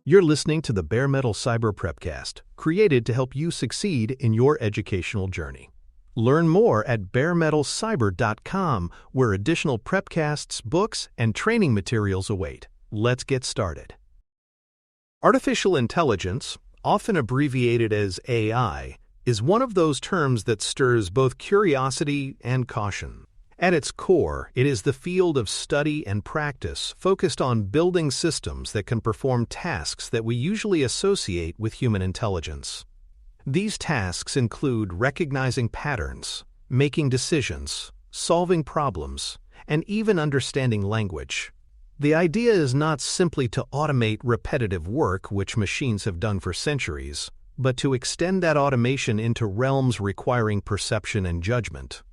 You're listening to the Bare Metal Cyber Prepcast, created to help you succeed in your educational journey. Learn more at baremetalcyber.com, where additional prepcasts, books, and training materials await. Let's get started. Artificial intelligence, often abbreviated as AI, is one of those terms that stirs both curiosity and caution. At its core, it is the field of study and practice focused on building systems that can perform tasks that we usually associate with human intelligence. These tasks include recognizing patterns, making decisions, solving problems, and even understanding language. The idea is not simply to automate repetitive work, which machines have done for centuries, but to extend that automation into realms requiring perception and judgment.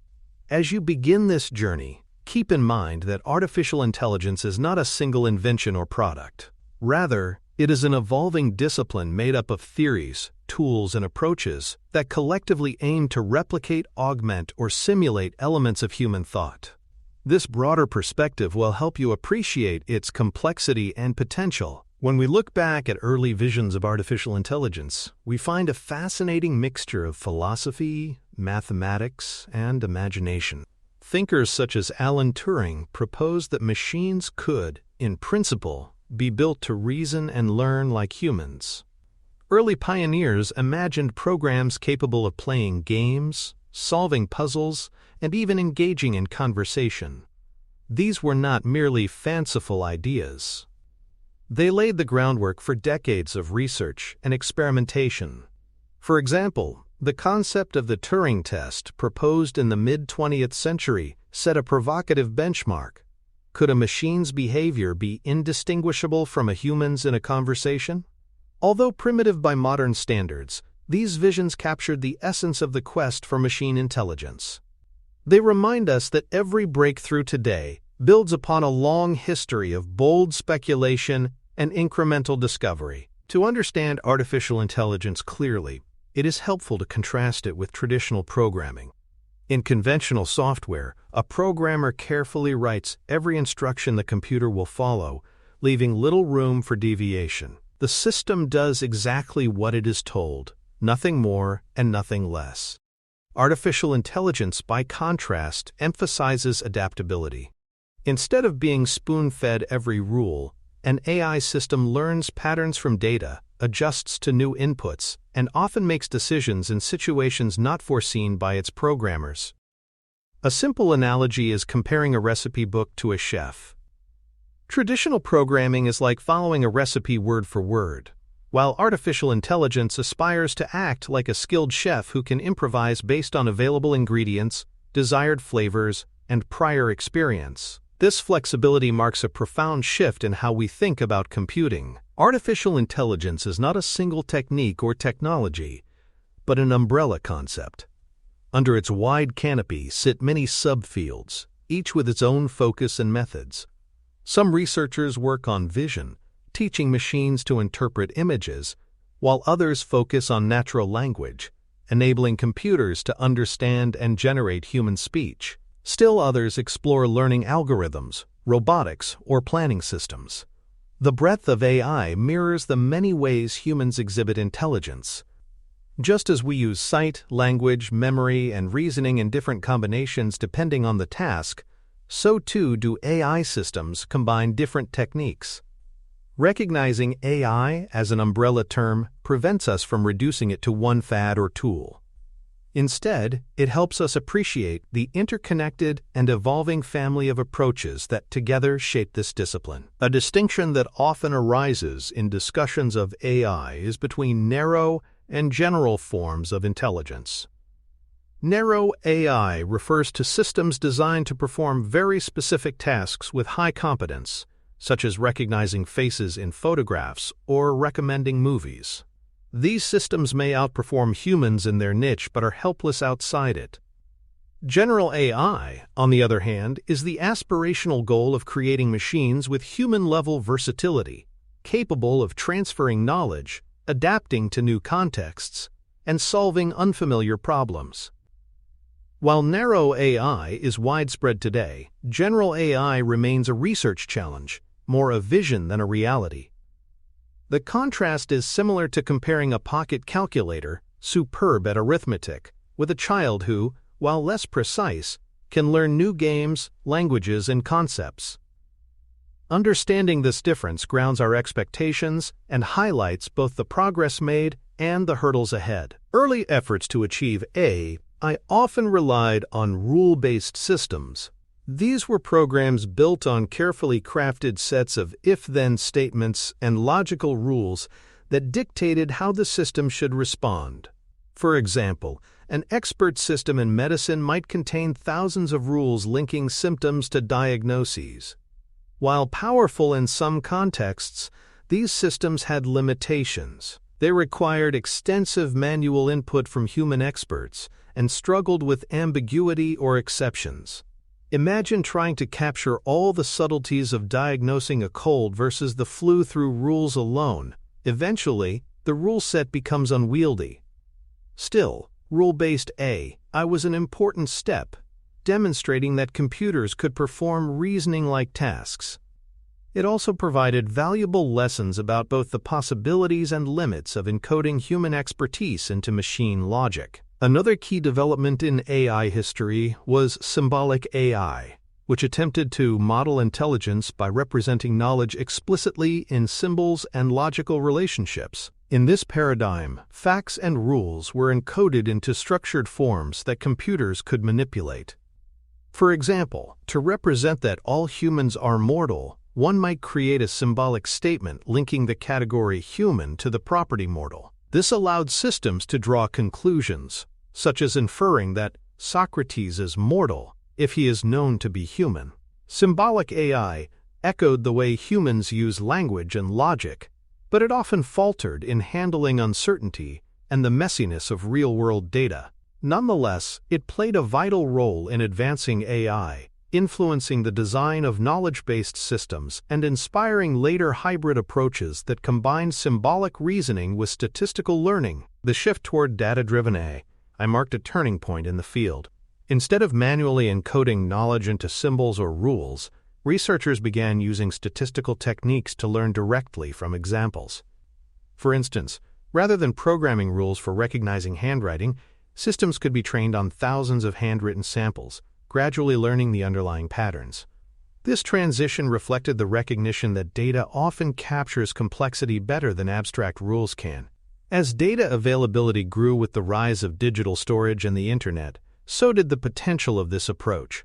As you begin this journey, keep in mind that artificial intelligence is not a single invention or product. Rather, it is an evolving discipline made up of theories, tools, and approaches that collectively aim to replicate, augment, or simulate elements of human thought. This broader perspective will help you appreciate its complexity and potential. When we look back at early visions of artificial intelligence, we find a fascinating mixture of philosophy, mathematics, and imagination. Thinkers such as Alan Turing proposed that machines could, in principle, be built to reason and learn like humans. Early pioneers imagined programs capable of playing games, solving puzzles, and even engaging in conversation. These were not merely fanciful ideas. They laid the groundwork for decades of research and experimentation. For example, the concept of the Turing test, proposed in the mid-20th century, set a provocative benchmark. Could a machine's behavior be indistinguishable from a human's in a conversation? Although primitive by modern standards, these visions captured the essence of the quest for machine intelligence. They remind us that every breakthrough today builds upon a long history of bold speculation and incremental discovery. To understand artificial intelligence clearly, it is helpful to contrast it with traditional programming. In conventional software, a programmer carefully writes every instruction the computer will follow, leaving little room for deviation. The system does exactly what it is told, nothing more and nothing less. Artificial intelligence, by contrast, emphasizes adaptability. Instead of being spoon-fed every rule, an AI system learns patterns from data, adjusts to new inputs, and often makes decisions in situations not foreseen by its programmers. A simple analogy is comparing a recipe book to a chef. Traditional programming is like following a recipe word for word, while artificial intelligence aspires to act like a skilled chef who can improvise based on available ingredients, desired flavors, and prior experience. This flexibility marks a profound shift in how we think about computing. Artificial intelligence is not a single technique or technology, but an umbrella concept. Under its wide canopy sit many subfields, each with its own focus and methods. Some researchers work on vision, teaching machines to interpret images, while others focus on natural language, enabling computers to understand and generate human speech. Still others explore learning algorithms, robotics, or planning systems. The breadth of AI mirrors the many ways humans exhibit intelligence. Just as we use sight, language, memory, and reasoning in different combinations depending on the task, so too do AI systems combine different techniques. Recognizing AI as an umbrella term prevents us from reducing it to one fad or tool. Instead, it helps us appreciate the interconnected and evolving family of approaches that together shape this discipline. A distinction that often arises in discussions of AI is between narrow and general forms of intelligence. Narrow AI refers to systems designed to perform very specific tasks with high competence, such as recognizing faces in photographs or recommending movies. These systems may outperform humans in their niche but are helpless outside it. General AI, on the other hand, is the aspirational goal of creating machines with human-level versatility, capable of transferring knowledge, adapting to new contexts, and solving unfamiliar problems. While narrow AI is widespread today, general AI remains a research challenge, more a vision than a reality. The contrast is similar to comparing a pocket calculator, superb at arithmetic, with a child who, while less precise, can learn new games, languages, and concepts. Understanding this difference grounds our expectations and highlights both the progress made and the hurdles ahead. Early efforts to achieve AI often relied on rule-based systems. These were programs built on carefully crafted sets of if-then statements and logical rules that dictated how the system should respond. For example, an expert system in medicine might contain thousands of rules linking symptoms to diagnoses. While powerful in some contexts, these systems had limitations. They required extensive manual input from human experts and struggled with ambiguity or exceptions. Imagine trying to capture all the subtleties of diagnosing a cold versus the flu through rules alone. Eventually, the rule set becomes unwieldy. Still, rule-based AI was an important step, demonstrating that computers could perform reasoning-like tasks. It also provided valuable lessons about both the possibilities and limits of encoding human expertise into machine logic. Another key development in AI history was symbolic AI, which attempted to model intelligence by representing knowledge explicitly in symbols and logical relationships. In this paradigm, facts and rules were encoded into structured forms that computers could manipulate. For example, to represent that all humans are mortal, one might create a symbolic statement linking the category human to the property mortal. This allowed systems to draw conclusions, such as inferring that Socrates is mortal if he is known to be human. Symbolic AI echoed the way humans use language and logic, but it often faltered in handling uncertainty and the messiness of real-world data. Nonetheless, it played a vital role in advancing AI, influencing the design of knowledge-based systems and inspiring later hybrid approaches that combined symbolic reasoning with statistical learning. The shift toward data-driven AI marked a turning point in the field. Instead of manually encoding knowledge into symbols or rules, researchers began using statistical techniques to learn directly from examples. For instance, rather than programming rules for recognizing handwriting, systems could be trained on thousands of handwritten samples, gradually learning the underlying patterns. This transition reflected the recognition that data often captures complexity better than abstract rules can. As data availability grew with the rise of digital storage and the Internet, so did the potential of this approach.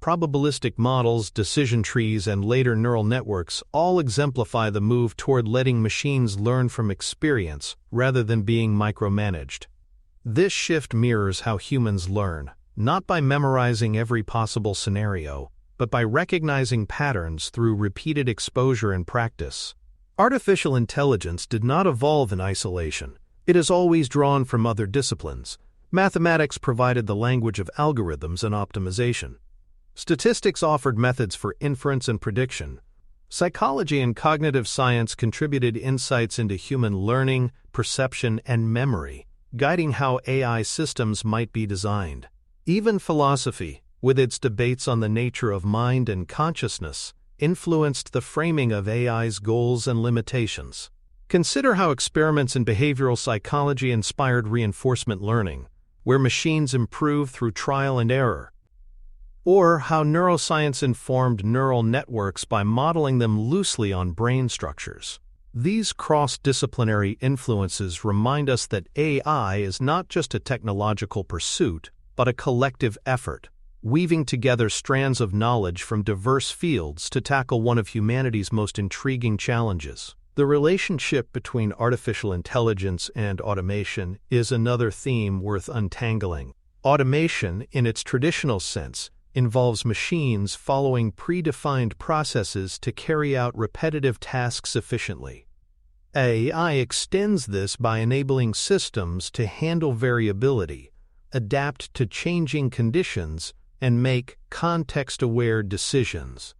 Probabilistic models, decision trees, and later neural networks all exemplify the move toward letting machines learn from experience rather than being micromanaged. This shift mirrors how humans learn, not by memorizing every possible scenario, but by recognizing patterns through repeated exposure and practice. Artificial intelligence did not evolve in isolation. It is always drawn from other disciplines. Mathematics provided the language of algorithms and optimization. Statistics offered methods for inference and prediction. Psychology and cognitive science contributed insights into human learning, perception, and memory, guiding how AI systems might be designed. Even philosophy, with its debates on the nature of mind and consciousness, influenced the framing of AI's goals and limitations. Consider how experiments in behavioral psychology inspired reinforcement learning, where machines improve through trial and error, or how neuroscience informed neural networks by modeling them loosely on brain structures. These cross-disciplinary influences remind us that AI is not just a technological pursuit, but a collective effort, weaving together strands of knowledge from diverse fields to tackle one of humanity's most intriguing challenges. The relationship between artificial intelligence and automation is another theme worth untangling. Automation, in its traditional sense, involves machines following predefined processes to carry out repetitive tasks efficiently. AI extends this by enabling systems to handle variability, adapt to changing conditions, and make context-aware decisions.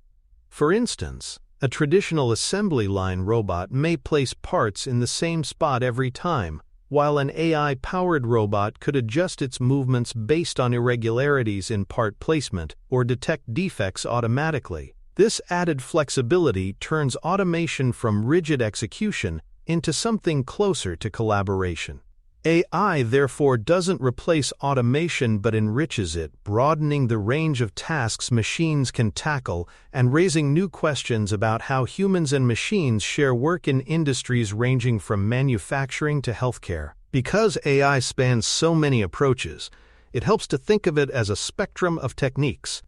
For instance, a traditional assembly line robot may place parts in the same spot every time, while an AI-powered robot could adjust its movements based on irregularities in part placement or detect defects automatically. This added flexibility turns automation from rigid execution into something closer to collaboration. AI therefore doesn't replace automation but enriches it, broadening the range of tasks machines can tackle and raising new questions about how humans and machines share work in industries ranging from manufacturing to healthcare. Because AI spans so many approaches, it helps to think of it as a spectrum of techniques.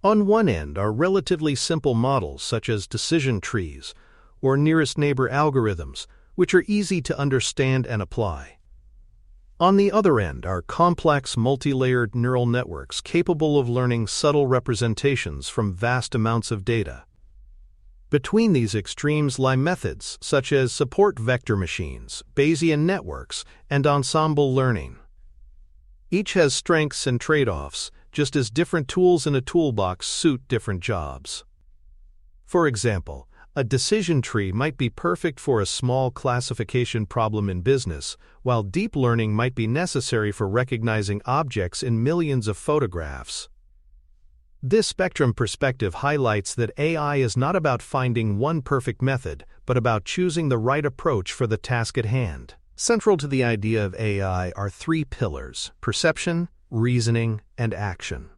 On one end are relatively simple models such as decision trees or nearest neighbor algorithms, which are easy to understand and apply. On the other end are complex, multi-layered neural networks capable of learning subtle representations from vast amounts of data. Between these extremes lie methods such as support vector machines, Bayesian networks, and ensemble learning. Each has strengths and trade-offs, just as different tools in a toolbox suit different jobs. For example, a decision tree might be perfect for a small classification problem in business, while deep learning might be necessary for recognizing objects in millions of photographs. This spectrum perspective highlights that AI is not about finding one perfect method, but about choosing the right approach for the task at hand. Central to the idea of AI are three pillars: perception, reasoning, and action.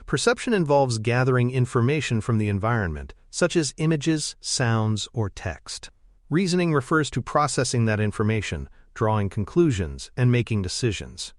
Perception involves gathering information from the environment, such as images, sounds, or text. Reasoning refers to processing that information, drawing conclusions, and making decisions.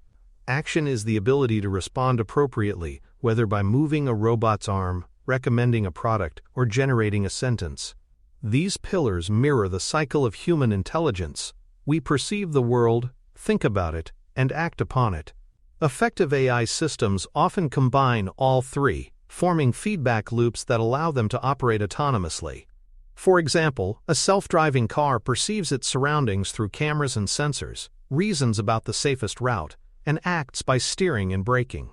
Action is the ability to respond appropriately, whether by moving a robot's arm, recommending a product, or generating a sentence. These pillars mirror the cycle of human intelligence. We perceive the world, think about it, and act upon it. Effective AI systems often combine all three, forming feedback loops that allow them to operate autonomously. For example, a self-driving car perceives its surroundings through cameras and sensors, reasons about the safest route, and acts by steering and braking.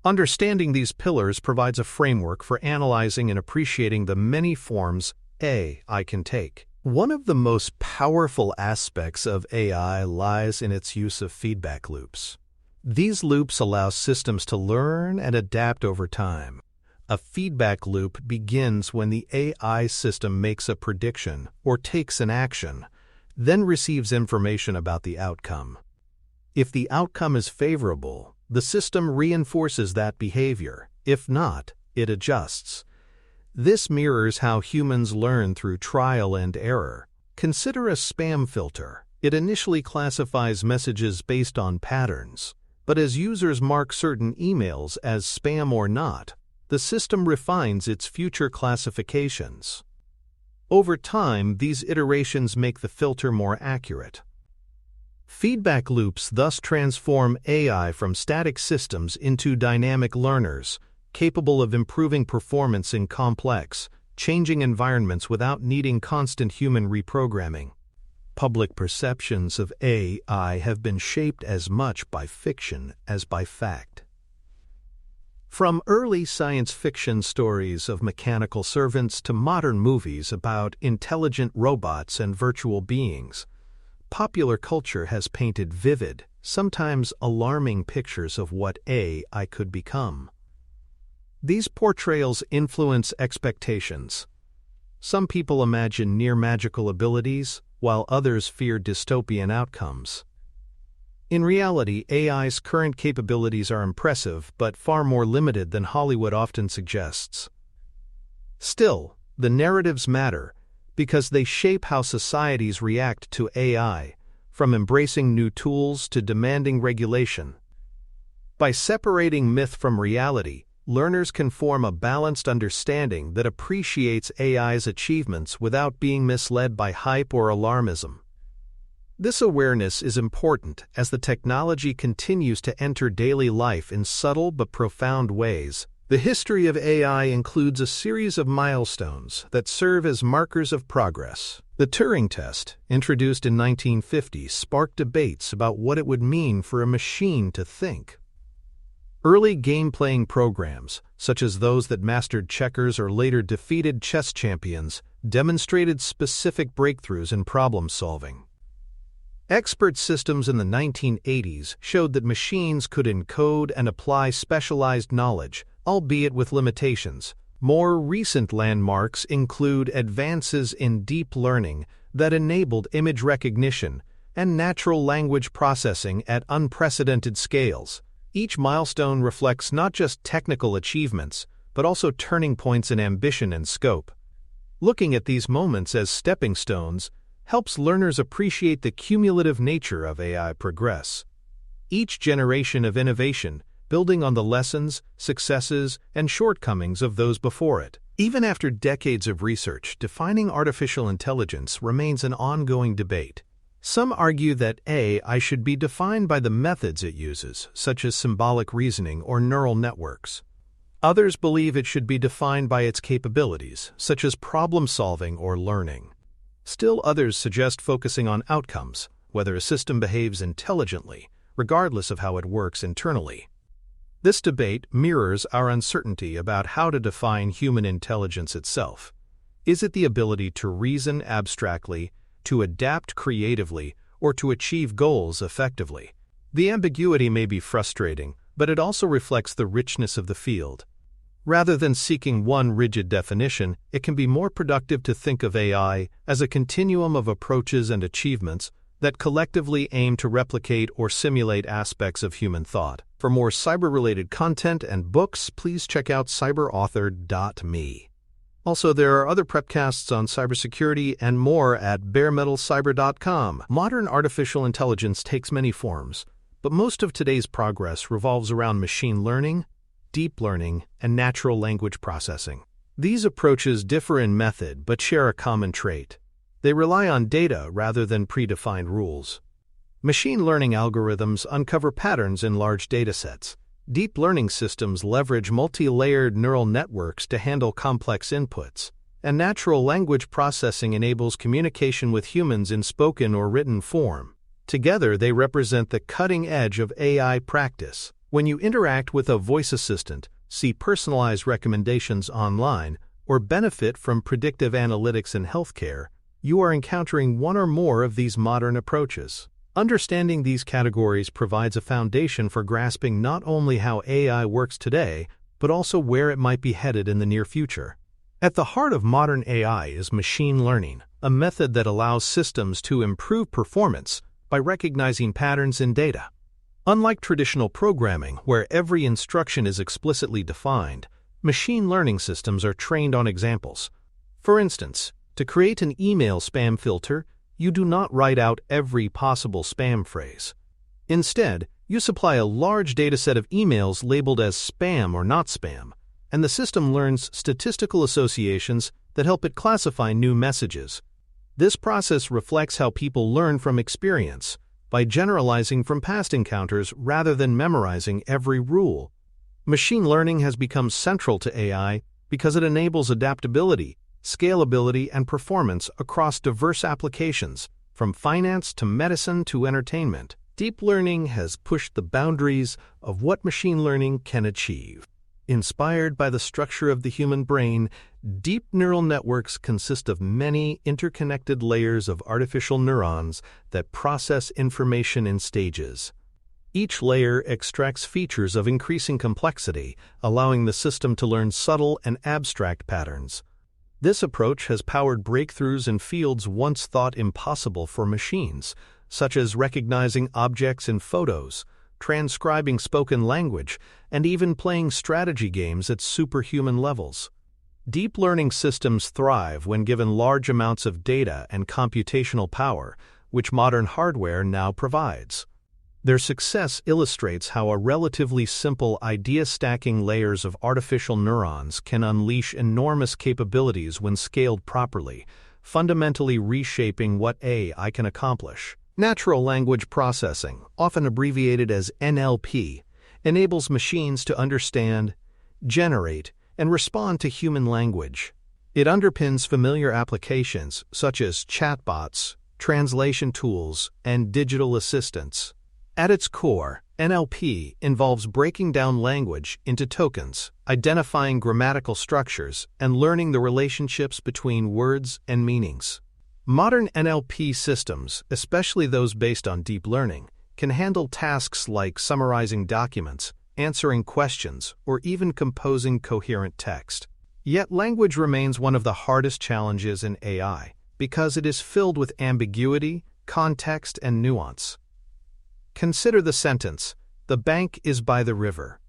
Understanding these pillars provides a framework for analyzing and appreciating the many forms AI can take. One of the most powerful aspects of AI lies in its use of feedback loops. These loops allow systems to learn and adapt over time. A feedback loop begins when the AI system makes a prediction or takes an action, then receives information about the outcome. If the outcome is favorable, the system reinforces that behavior. If not, it adjusts. This mirrors how humans learn through trial and error. Consider a spam filter. It initially classifies messages based on patterns. But as users mark certain emails as spam or not, the system refines its future classifications. Over time, these iterations make the filter more accurate. Feedback loops thus transform AI from static systems into dynamic learners, capable of improving performance in complex, changing environments without needing constant human reprogramming. Public perceptions of AI have been shaped as much by fiction as by fact. From early science fiction stories of mechanical servants to modern movies about intelligent robots and virtual beings, popular culture has painted vivid, sometimes alarming pictures of what AI could become. These portrayals influence expectations. Some people imagine near-magical abilities, while others fear dystopian outcomes. In reality, AI's current capabilities are impressive but far more limited than Hollywood often suggests. Still, the narratives matter because they shape how societies react to AI, from embracing new tools to demanding regulation. By separating myth from reality, learners can form a balanced understanding that appreciates AI's achievements without being misled by hype or alarmism. This awareness is important as the technology continues to enter daily life in subtle but profound ways. The history of AI includes a series of milestones that serve as markers of progress. The Turing test, introduced in 1950, sparked debates about what it would mean for a machine to think. Early game-playing programs, such as those that mastered checkers or later defeated chess champions, demonstrated specific breakthroughs in problem-solving. Expert systems in the 1980s showed that machines could encode and apply specialized knowledge, albeit with limitations. More recent landmarks include advances in deep learning that enabled image recognition and natural language processing at unprecedented scales. Each milestone reflects not just technical achievements, but also turning points in ambition and scope. Looking at these moments as stepping stones helps learners appreciate the cumulative nature of AI progress. Each generation of innovation building on the lessons, successes, and shortcomings of those before it. Even after decades of research, defining artificial intelligence remains an ongoing debate. Some argue that AI should be defined by the methods it uses, such as symbolic reasoning or neural networks. Others believe it should be defined by its capabilities, such as problem-solving or learning. Still others suggest focusing on outcomes, whether a system behaves intelligently, regardless of how it works internally. This debate mirrors our uncertainty about how to define human intelligence itself. Is it the ability to reason abstractly, to adapt creatively, or to achieve goals effectively? The ambiguity may be frustrating, but it also reflects the richness of the field. Rather than seeking one rigid definition, it can be more productive to think of AI as a continuum of approaches and achievements that collectively aim to replicate or simulate aspects of human thought. For more cyber-related content and books, please check out cyberauthor.me. Also, there are other prepcasts on cybersecurity and more at baremetalcyber.com. Modern artificial intelligence takes many forms, but most of today's progress revolves around machine learning, deep learning, and natural language processing. These approaches differ in method but share a common trait. They rely on data rather than predefined rules. Machine learning algorithms uncover patterns in large datasets. Deep learning systems leverage multi-layered neural networks to handle complex inputs, and natural language processing enables communication with humans in spoken or written form. Together, they represent the cutting edge of AI practice. When you interact with a voice assistant, see personalized recommendations online, or benefit from predictive analytics in healthcare, you are encountering one or more of these modern approaches. Understanding these categories provides a foundation for grasping not only how AI works today, but also where it might be headed in the near future. At the heart of modern AI is machine learning, a method that allows systems to improve performance by recognizing patterns in data. Unlike traditional programming, where every instruction is explicitly defined, machine learning systems are trained on examples. For instance, to create an email spam filter, you do not write out every possible spam phrase. Instead, you supply a large dataset of emails labeled as spam or not spam, and the system learns statistical associations that help it classify new messages. This process reflects how people learn from experience, by generalizing from past encounters rather than memorizing every rule. Machine learning has become central to AI because it enables adaptability, scalability, and performance across diverse applications, from finance to medicine to entertainment. Deep learning has pushed the boundaries of what machine learning can achieve. Inspired by the structure of the human brain, deep neural networks consist of many interconnected layers of artificial neurons that process information in stages. Each layer extracts features of increasing complexity, allowing the system to learn subtle and abstract patterns. This approach has powered breakthroughs in fields once thought impossible for machines, such as recognizing objects in photos, transcribing spoken language, and even playing strategy games at superhuman levels. Deep learning systems thrive when given large amounts of data and computational power, which modern hardware now provides. Their success illustrates how a relatively simple idea-stacking layers of artificial neurons can unleash enormous capabilities when scaled properly, fundamentally reshaping what AI can accomplish. Natural language processing, often abbreviated as NLP, enables machines to understand, generate, and respond to human language. It underpins familiar applications such as chatbots, translation tools, and digital assistants. At its core, NLP involves breaking down language into tokens, identifying grammatical structures, and learning the relationships between words and meanings. Modern NLP systems, especially those based on deep learning, can handle tasks like summarizing documents, answering questions, or even composing coherent text. Yet language remains one of the hardest challenges in AI. because it is filled with ambiguity, context, and nuance. Consider the sentence, "The bank is by the river."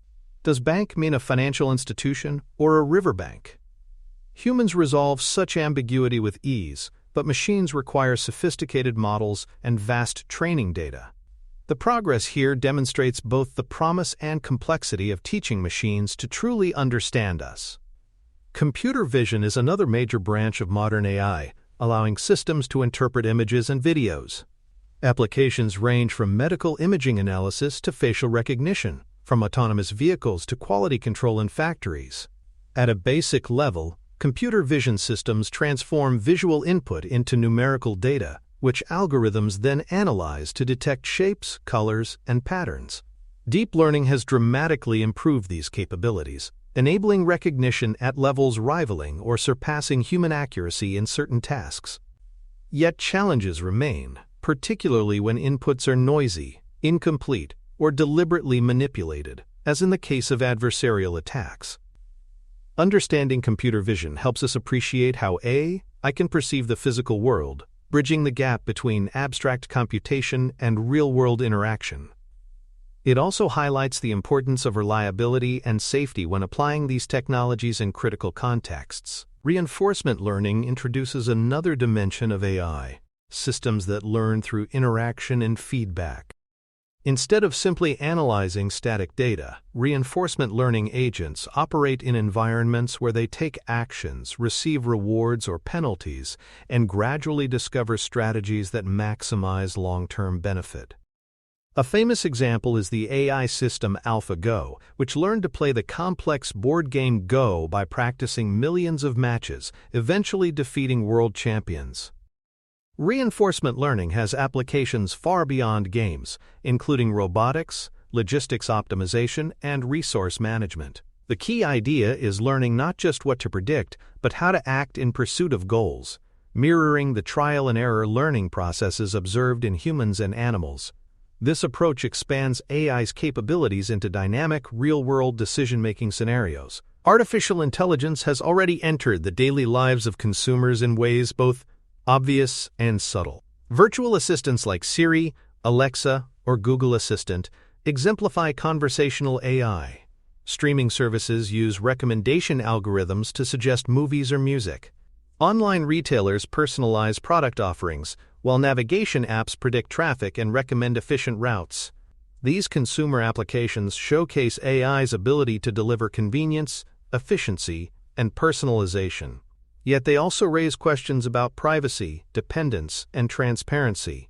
Does bank mean a financial institution or a riverbank? Humans resolve such ambiguity with ease, but machines require sophisticated models and vast training data. The progress here demonstrates both the promise and complexity of teaching machines to truly understand us. Computer vision is another major branch of modern AI, allowing systems to interpret images and videos. Applications range from medical imaging analysis to facial recognition, from autonomous vehicles to quality control in factories. At a basic level, computer vision systems transform visual input into numerical data, which algorithms then analyze to detect shapes, colors, and patterns. Deep learning has dramatically improved these capabilities, enabling recognition at levels rivaling or surpassing human accuracy in certain tasks. Yet challenges remain, particularly when inputs are noisy, incomplete, or deliberately manipulated, as in the case of adversarial attacks. Understanding computer vision helps us appreciate how AI can perceive the physical world, bridging the gap between abstract computation and real-world interaction. It also highlights the importance of reliability and safety when applying these technologies in critical contexts. Reinforcement learning introduces another dimension of AI, systems that learn through interaction and feedback. Instead of simply analyzing static data, reinforcement learning agents operate in environments where they take actions, receive rewards or penalties, and gradually discover strategies that maximize long-term benefit. A famous example is the AI system AlphaGo, which learned to play the complex board game Go by practicing millions of matches, eventually defeating world champions. Reinforcement learning has applications far beyond games, including robotics, logistics optimization, and resource management. The key idea is learning not just what to predict, but how to act in pursuit of goals, mirroring the trial-and-error learning processes observed in humans and animals. This approach expands AI's capabilities into dynamic, real-world decision-making scenarios. Artificial intelligence has already entered the daily lives of consumers in ways both obvious and subtle. Virtual assistants like Siri, Alexa, or Google Assistant exemplify conversational AI. Streaming services use recommendation algorithms to suggest movies or music. Online retailers personalize product offerings, while navigation apps predict traffic and recommend efficient routes. These consumer applications showcase AI's ability to deliver convenience, efficiency, and personalization. Yet they also raise questions about privacy, dependence, and transparency.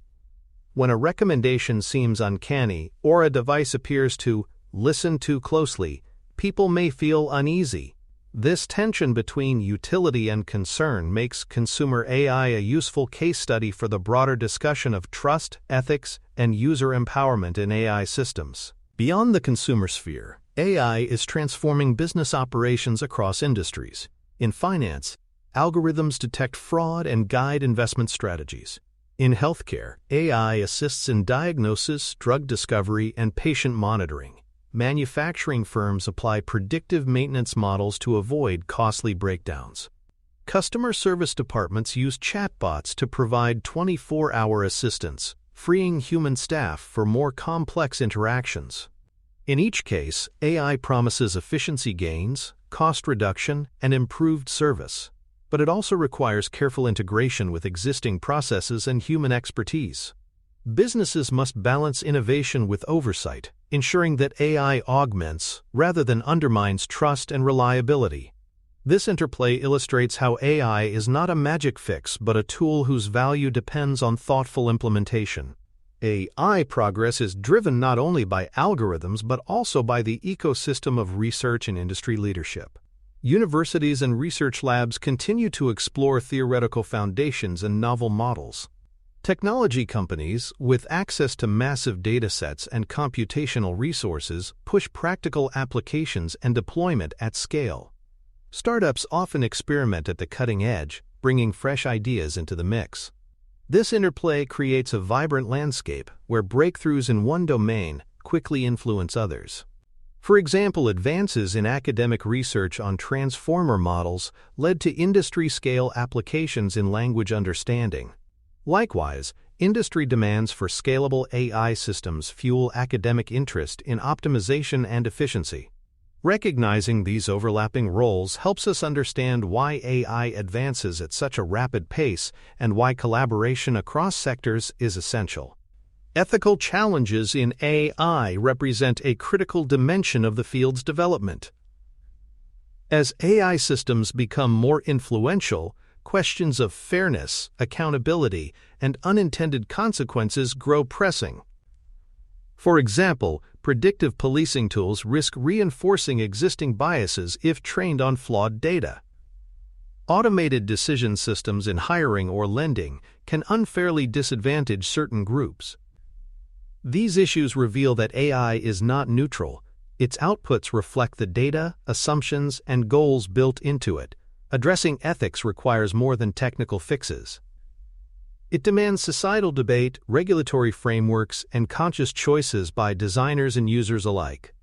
When a recommendation seems uncanny or a device appears to listen too closely, people may feel uneasy. This tension between utility and concern makes consumer AI a useful case study for the broader discussion of trust, ethics, and user empowerment in AI systems. Beyond the consumer sphere, AI is transforming business operations across industries. In finance, algorithms detect fraud and guide investment strategies. In healthcare, AI assists in diagnosis, drug discovery, and patient monitoring. Manufacturing firms apply predictive maintenance models to avoid costly breakdowns. Customer service departments use chatbots to provide 24-hour assistance, freeing human staff for more complex interactions. In each case, AI promises efficiency gains, cost reduction, and improved service. But it also requires careful integration with existing processes and human expertise. Businesses must balance innovation with oversight, ensuring that AI augments rather than undermines trust and reliability. This interplay illustrates how AI is not a magic fix but a tool whose value depends on thoughtful implementation. AI progress is driven not only by algorithms but also by the ecosystem of research and industry leadership. Universities and research labs continue to explore theoretical foundations and novel models. Technology companies, with access to massive datasets and computational resources, push practical applications and deployment at scale. Startups often experiment at the cutting edge, bringing fresh ideas into the mix. This interplay creates a vibrant landscape where breakthroughs in one domain quickly influence others. For example, advances in academic research on transformer models led to industry-scale applications in language understanding. Likewise, industry demands for scalable AI systems fuel academic interest in optimization and efficiency. Recognizing these overlapping roles helps us understand why AI advances at such a rapid pace and why collaboration across sectors is essential. Ethical challenges in AI represent a critical dimension of the field's development. As AI systems become more influential, questions of fairness, accountability, and unintended consequences grow pressing. For example, predictive policing tools risk reinforcing existing biases if trained on flawed data. Automated decision systems in hiring or lending can unfairly disadvantage certain groups. These issues reveal that AI is not neutral. Its outputs reflect the data, assumptions, and goals built into it. Addressing ethics requires more than technical fixes. It demands societal debate, regulatory frameworks, and conscious choices by designers and users alike.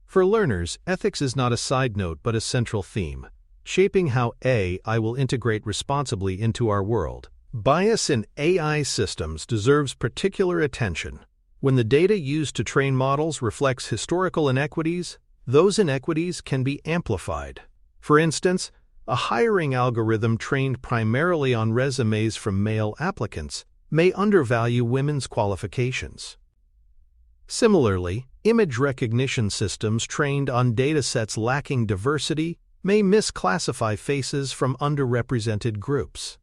For learners, ethics is not a side note but a central theme, shaping how AI will integrate responsibly into our world. Bias in AI systems deserves particular attention. When the data used to train models reflects historical inequities, those inequities can be amplified. For instance, a hiring algorithm trained primarily on resumes from male applicants may undervalue women's qualifications. Similarly, image recognition systems trained on datasets lacking diversity may misclassify faces from underrepresented groups.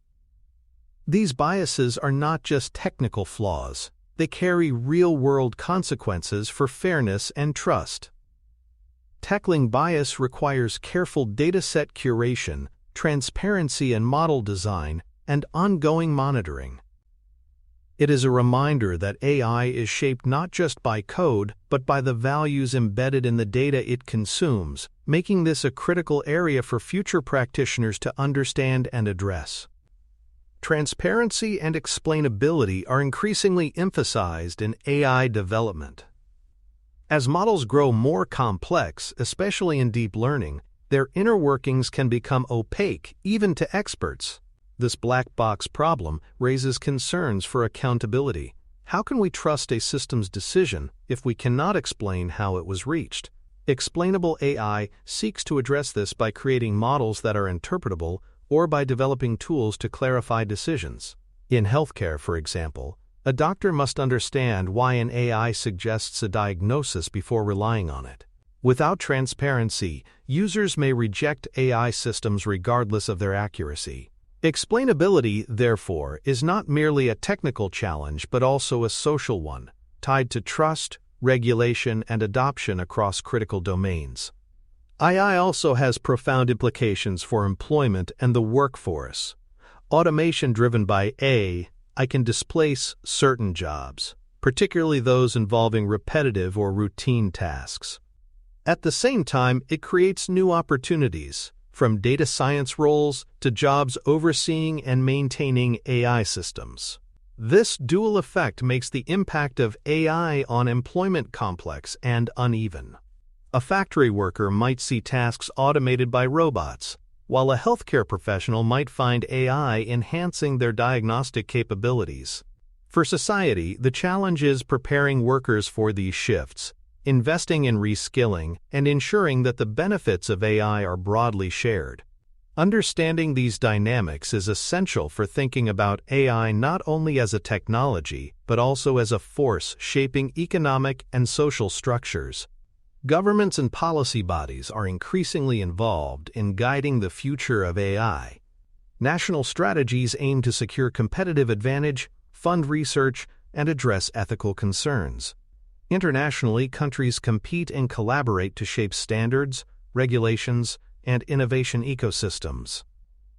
These biases are not just technical flaws, they carry real-world consequences for fairness and trust. Tackling bias requires careful dataset curation, transparency in model design, and ongoing monitoring. It is a reminder that AI is shaped not just by code, but by the values embedded in the data it consumes, making this a critical area for future practitioners to understand and address. Transparency and explainability are increasingly emphasized in AI development. As models grow more complex, especially in deep learning, their inner workings can become opaque even to experts. This black box problem raises concerns for accountability. How can we trust a system's decision if we cannot explain how it was reached? Explainable AI seeks to address this by creating models that are interpretable or by developing tools to clarify decisions. In healthcare, for example, a doctor must understand why an AI suggests a diagnosis before relying on it. Without transparency, users may reject AI systems regardless of their accuracy. Explainability, therefore, is not merely a technical challenge but also a social one, tied to trust, regulation, and adoption across critical domains. AI also has profound implications for employment and the workforce. Automation driven by AI can displace certain jobs, particularly those involving repetitive or routine tasks. At the same time, it creates new opportunities, from data science roles to jobs overseeing and maintaining AI systems. This dual effect makes the impact of AI on employment complex and uneven. A factory worker might see tasks automated by robots, while a healthcare professional might find AI enhancing their diagnostic capabilities. For society, the challenge is preparing workers for these shifts, investing in reskilling, and ensuring that the benefits of AI are broadly shared. Understanding these dynamics is essential for thinking about AI not only as a technology, but also as a force shaping economic and social structures. Governments and policy bodies are increasingly involved in guiding the future of AI. National strategies aim to secure competitive advantage, fund research, and address ethical concerns. Internationally, countries compete and collaborate to shape standards, regulations, and innovation ecosystems.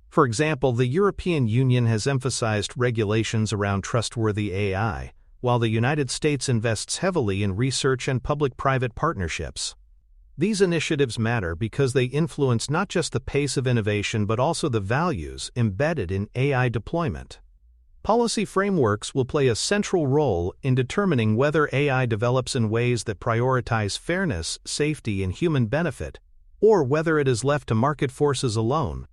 For example, the European Union has emphasized regulations around trustworthy AI, while the United States invests heavily in research and public-private partnerships. These initiatives matter because they influence not just the pace of innovation but also the values embedded in AI deployment. Policy frameworks will play a central role in determining whether AI develops in ways that prioritize fairness, safety, and human benefit, or whether it is left to market forces alone.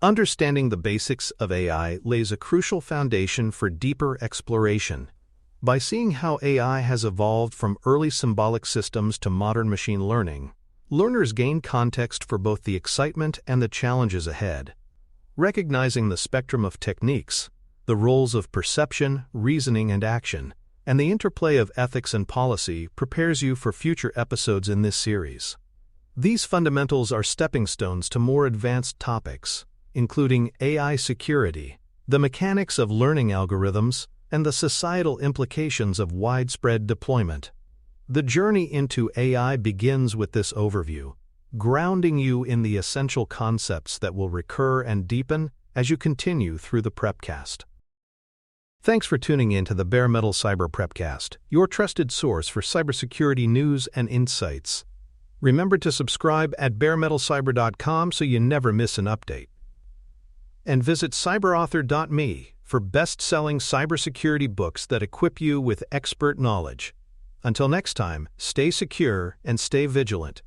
Understanding the basics of AI lays a crucial foundation for deeper exploration. By seeing how AI has evolved from early symbolic systems to modern machine learning, learners gain context for both the excitement and the challenges ahead. Recognizing the spectrum of techniques, the roles of perception, reasoning, and action, and the interplay of ethics and policy prepares you for future episodes in this series. These fundamentals are stepping stones to more advanced topics, including AI security, the mechanics of learning algorithms, and the societal implications of widespread deployment. The journey into AI begins with this overview, grounding you in the essential concepts that will recur and deepen as you continue through the prepcast. Thanks for tuning in to the Bare Metal Cyber Prepcast, your trusted source for cybersecurity news and insights. Remember to subscribe at baremetalcyber.com so you never miss an update. And visit cyberauthor.me for best-selling cybersecurity books that equip you with expert knowledge. Until next time, stay secure and stay vigilant.